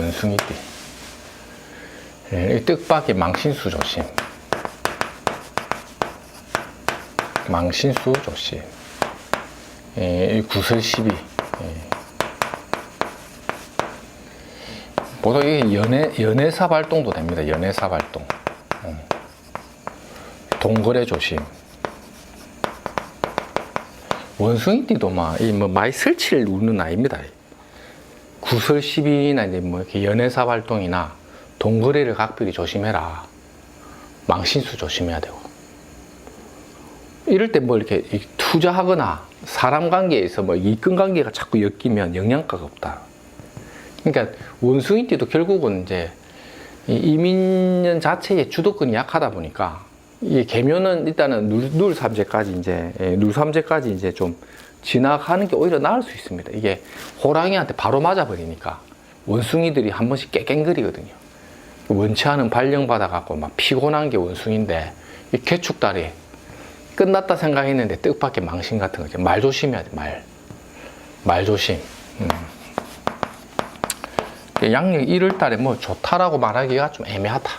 원숭이띠. 예, 뜻밖의 망신수 조심. 망신수 조심. 예, 구설 시비. 예. 보통 이게 연애사 발동도 됩니다. 연애사 발동. 동거래 조심. 원숭이띠도 많이 설치를 누르는 아입니다. 구설 시비나 이제 이렇게 연애사 발동이나 동거래를 각별히 조심해라. 망신수 조심해야 되고. 이럴 때 이렇게 투자하거나 사람 관계에서 이권 관계가 자꾸 엮이면 영양가가 없다. 그러니까 원숭이띠도 결국은 이제 이민년 자체의 주도권이 약하다 보니까 이 계묘는 일단은 눌삼재까지 이제 좀 지나가는 게 오히려 나을 수 있습니다. 이게 호랑이한테 바로 맞아버리니까 원숭이들이 한 번씩 깨갱거리거든요. 원치 않은 발령 받아갖고 막 피곤한 게 원숭인데 이 개축달이 끝났다 생각했는데 뜻밖의 망신 같은 거. 말 조심해야 돼. 말 조심. 양력 1월 달에 좋다라고 말하기가 좀 애매하다.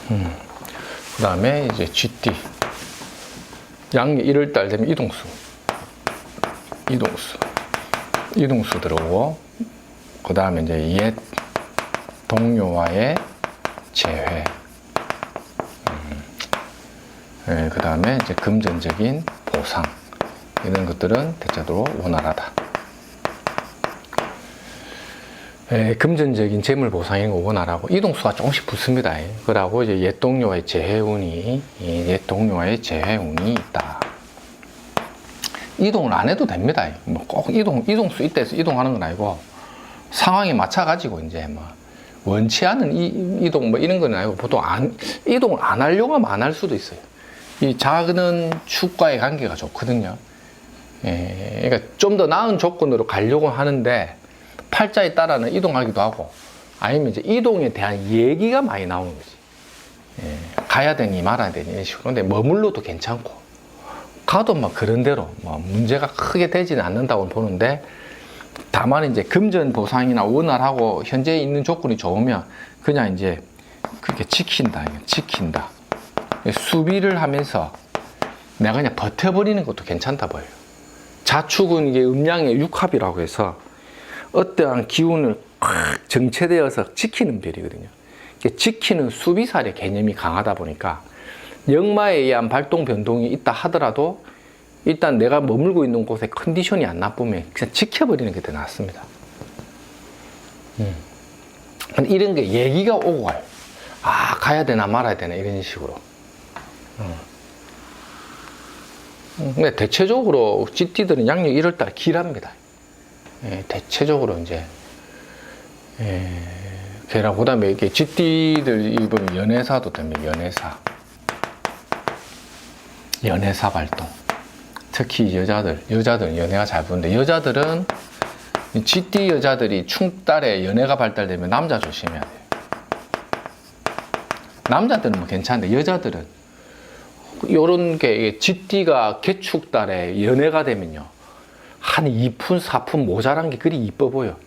그 다음에 이제 쥐띠. 양력 1월 달 되면 이동수 들어오고, 그 다음에 이제 옛 동료와의 재회. 네, 그 다음에 이제 금전적인 보상. 이런 것들은 대체적으로 원활하다. 네, 금전적인 재물 보상이 원활하고, 이동수가 조금씩 붙습니다. 그러고 이제 옛 동료와의 재회운이 있다. 이동을 안 해도 됩니다. 꼭 이동수 이때에서 이동하는 건 아니고, 상황에 맞춰가지고 이제 원치 않은 이동 이런 건 아니고, 보통 이동을 안 하려고 하면 안 할 수도 있어요. 이 작은 축과의 관계가 좋거든요. 예, 그러니까 좀 더 나은 조건으로 가려고 하는데 팔자에 따라는 이동하기도 하고, 아니면 이제 이동에 대한 얘기가 많이 나오는 거지. 예, 가야 되니 말아야 되니 이런 식으로. 근데 머물러도 괜찮고, 가도 그런 대로 문제가 크게 되지는 않는다고 보는데, 다만 이제 금전 보상이나 원활하고 현재 있는 조건이 좋으면 그냥 이제 그렇게 지킨다. 수비를 하면서 내가 그냥 버텨버리는 것도 괜찮다 보여요. 자축은 이게 음양의 육합이라고 해서 어떠한 기운을 정체되어서 지키는 별이거든요. 지키는 수비살의 개념이 강하다 보니까 역마에 의한 발동 변동이 있다 하더라도 일단 내가 머물고 있는 곳에 컨디션이 안 나쁘면 그냥 지켜버리는 게 더 낫습니다. 이런 게 얘기가 오고 가요. 가야 되나 말아야 되나 이런 식으로. 근데 대체적으로 쥐띠들은 양력 1월달 길합니다. 예, 대체적으로 이제 걔랑 그다음에 이렇게 쥐띠들 입으면 연애사도 됩니다. 연애사 발동. 특히 여자들은 연애가 잘 부는데, 여자들은 쥐띠 여자들이 충달에 연애가 발달되면 남자 조심해야 돼요. 남자들은 괜찮은데 여자들은 요런 게 쥐띠가 개축달에 연애가 되면요, 한 2푼 4푼 모자란 게 그리 이뻐 보여.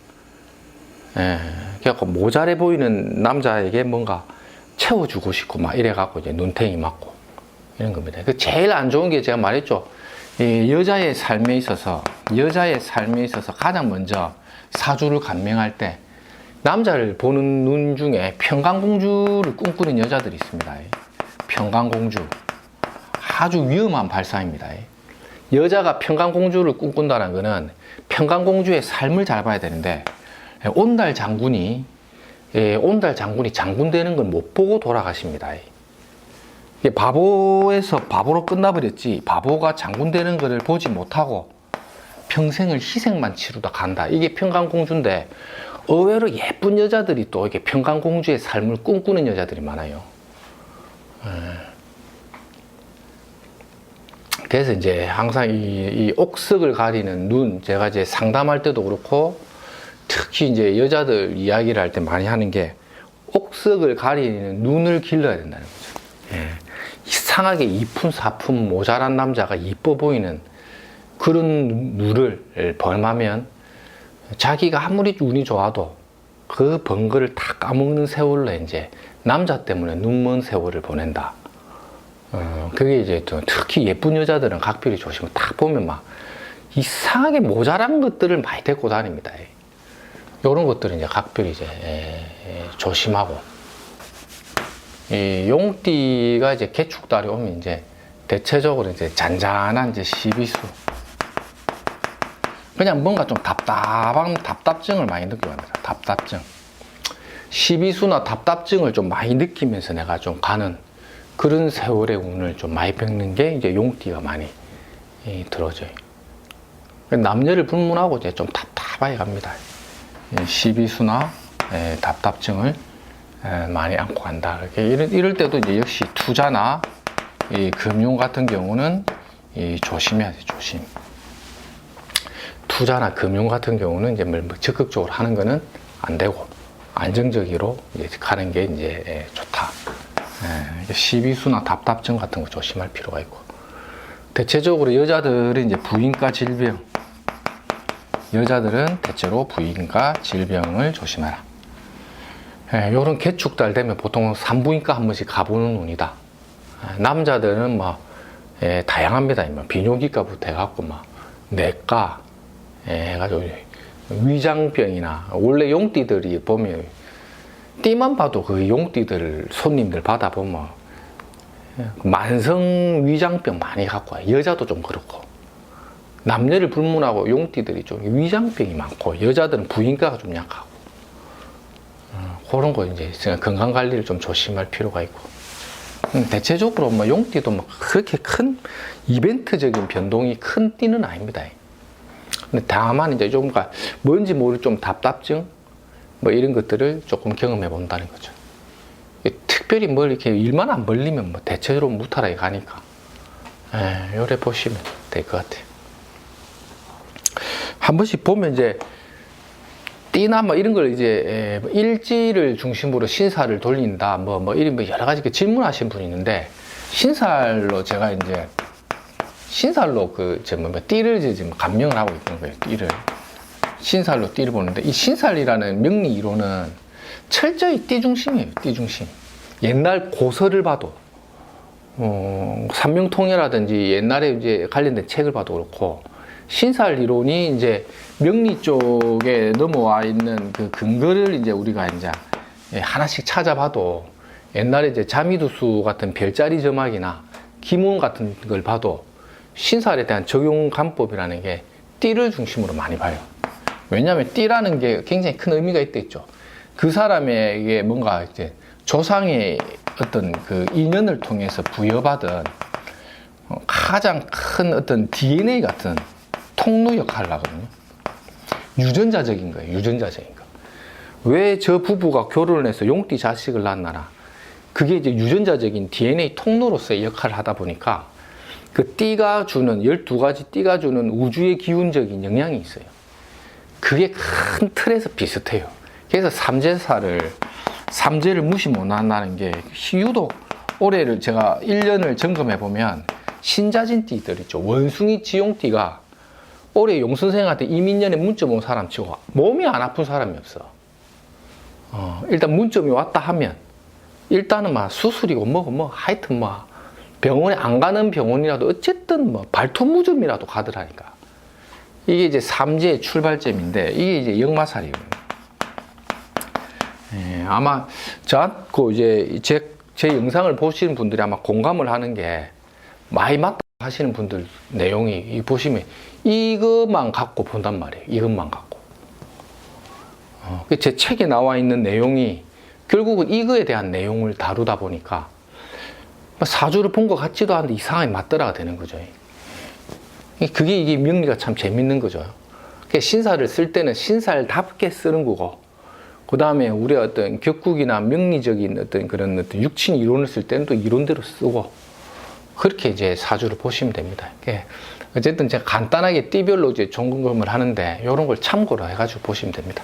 그래갖고 모자래 보이는 남자에게 뭔가 채워주고 싶고 이래갖고 이제 눈탱이 맞고 이런 겁니다. 그 제일 안 좋은 게 제가 말했죠. 여자의 삶에 있어서 가장 먼저 사주를 감명할 때 남자를 보는 눈 중에 평강공주를 꿈꾸는 여자들이 있습니다. 평강공주. 아주 위험한 발상입니다. 여자가 평강공주를 꿈꾼다는 것은 평강공주의 삶을 잘 봐야 되는데, 온달 장군이 장군 되는 걸 못 보고 돌아가십니다. 바보에서 바보로 끝나버렸지, 바보가 장군 되는 것을 보지 못하고 평생을 희생만 치르다 간다. 이게 평강공주인데, 의외로 예쁜 여자들이 또 이렇게 평강공주의 삶을 꿈꾸는 여자들이 많아요. 그래서 이제 항상 이 옥석을 가리는 눈, 제가 이제 상담할 때도 그렇고, 특히 이제 여자들 이야기를 할 때 많이 하는 게, 옥석을 가리는 눈을 길러야 된다는 거죠. 이상하게 2푼 4푼 모자란 남자가 이뻐 보이는 그런 눈을 범하면 자기가 아무리 운이 좋아도 그 번거를 다 까먹는 세월로 이제 남자 때문에 눈먼 세월을 보낸다. 그게 이제 또 특히 예쁜 여자들은 각별히 조심을 딱 보면 막 이상하게 모자란 것들을 많이 데리고 다닙니다. 이런 것들은 이제 각별히 이제 조심하고, 이 용띠가 이제 개축달이 오면 이제 대체적으로 이제 잔잔한 이제 시비수, 그냥 뭔가 좀 답답증을 많이 느끼고 합니다. 답답증. 시비수나 답답증을 좀 많이 느끼면서 내가 좀 가는 그런 세월의 운을 좀 많이 겪는 게 이제 용띠가 많이 들어져요. 남녀를 불문하고 이제 좀 답답하게 갑니다. 시비수나 답답증을 많이 안고 간다. 이럴 때도 이제 역시 투자나 이 금융 같은 경우는 조심해야 돼, 조심. 투자나 금융 같은 경우는 이제 뭐 적극적으로 하는 거는 안 되고 안정적으로 이제 가는 게 이제 좋다. 시비수나 답답증 같은 거 조심할 필요가 있고, 대체적으로 여자들은 이제 부인과 질병, 여자들은 대체로 부인과 질병을 조심하라. 요런 개축달 되면 보통 산부인과 한 번씩 가보는 운이다. 남자들은 막 다양합니다. 비뇨기과부터 해갖고 막 내과 해가지고 위장병이나, 원래 용띠들이 보면 띠만 봐도 그 용띠들 손님들 받아보면 만성 위장병 많이 갖고 와요. 여자도 좀 그렇고, 남녀를 불문하고 용띠들이 좀 위장병이 많고, 여자들은 부인과가 좀 약하고, 그런 거 이제 건강 관리를 좀 조심할 필요가 있고, 대체적으로 뭐 용띠도 뭐 그렇게 큰 이벤트적인 변동이 큰 띠는 아닙니다. 근데 다만 이제 좀 뭔지 모를 좀 답답증 뭐 이런 것들을 조금 경험해 본다는 거죠. 특별히 뭐 이렇게 일만 안 벌리면 뭐 대체적으로 무탈하게 가니까 요래 보시면 될 것 같아요. 한 번씩 보면 이제 띠나 뭐 이런 걸 이제 일지를 중심으로 신사를 돌린다 뭐 이런 뭐 여러 가지 질문하신 분이 있는데, 신살로 제가 이제 신살로 띠를 지금 감명을 하고 있는 거예요. 띠를 신살로 띠를 보는데, 이 신살이라는 명리 이론은 철저히 띠 중심이에요. 띠 중심. 옛날 고서를 봐도 삼명통해라든지 옛날에 이제 관련된 책을 봐도 그렇고, 신살 이론이 이제 명리 쪽에 넘어와 있는 그 근거를 이제 우리가 이제 하나씩 찾아봐도, 옛날에 이제 자미두수 같은 별자리 점학이나 기문 같은 걸 봐도 신살에 대한 적용 관법이라는 게 띠를 중심으로 많이 봐요. 왜냐하면 띠라는 게 굉장히 큰 의미가 있겠죠. 그 사람에게 뭔가 이제 조상의 어떤 그 인연을 통해서 부여받은 가장 큰 어떤 DNA 같은 통로 역할을 하거든요. 유전자적인 거예요. 유전자적인 거. 왜 저 부부가 결혼을 해서 용띠 자식을 낳았나? 그게 이제 유전자적인 DNA 통로로서의 역할을 하다 보니까 그 띠가 주는 12가지 띠가 주는 우주의 기운적인 영향이 있어요. 그게 큰 틀에서 비슷해요. 그래서 삼재를 무시 못 한다는 게, 유독 올해를 제가 1년을 점검해 보면 신자진 띠들 있죠. 원숭이 지용띠가 올해 용선생한테 이민년에 문점 온 사람 치고 몸이 안 아픈 사람이 없어. 일단 문점이 왔다 하면 일단은 막 수술이고 뭐고 하여튼 병원에 안 가는 병원이라도 어쨌든 발톱무좀이라도 가더라니까. 이게 이제 삼재의 출발점인데, 이게 이제 역마살이거든요. 아마 저하고 이제 제 영상을 보시는 분들이 아마 공감을 하는 게, 많이 맞다 하시는 분들 내용이 보시면 이것만 갖고 본단 말이에요. 이것만 갖고. 제 책에 나와 있는 내용이 결국은 이거에 대한 내용을 다루다 보니까 사주를 본 것 같지도 않은데 이상하게 맞더라가 되는 거죠. 그게 이게 명리가 참 재밌는 거죠. 신사를 쓸 때는 신살답게 쓰는 거고, 그 다음에 우리 어떤 격국이나 명리적인 어떤 그런 어떤 육친 이론을 쓸 때는 또 이론대로 쓰고, 그렇게 이제 사주를 보시면 됩니다. 어쨌든 제가 간단하게 띠별로 이제 점검을 하는데, 이런 걸 참고로 해가지고 보시면 됩니다.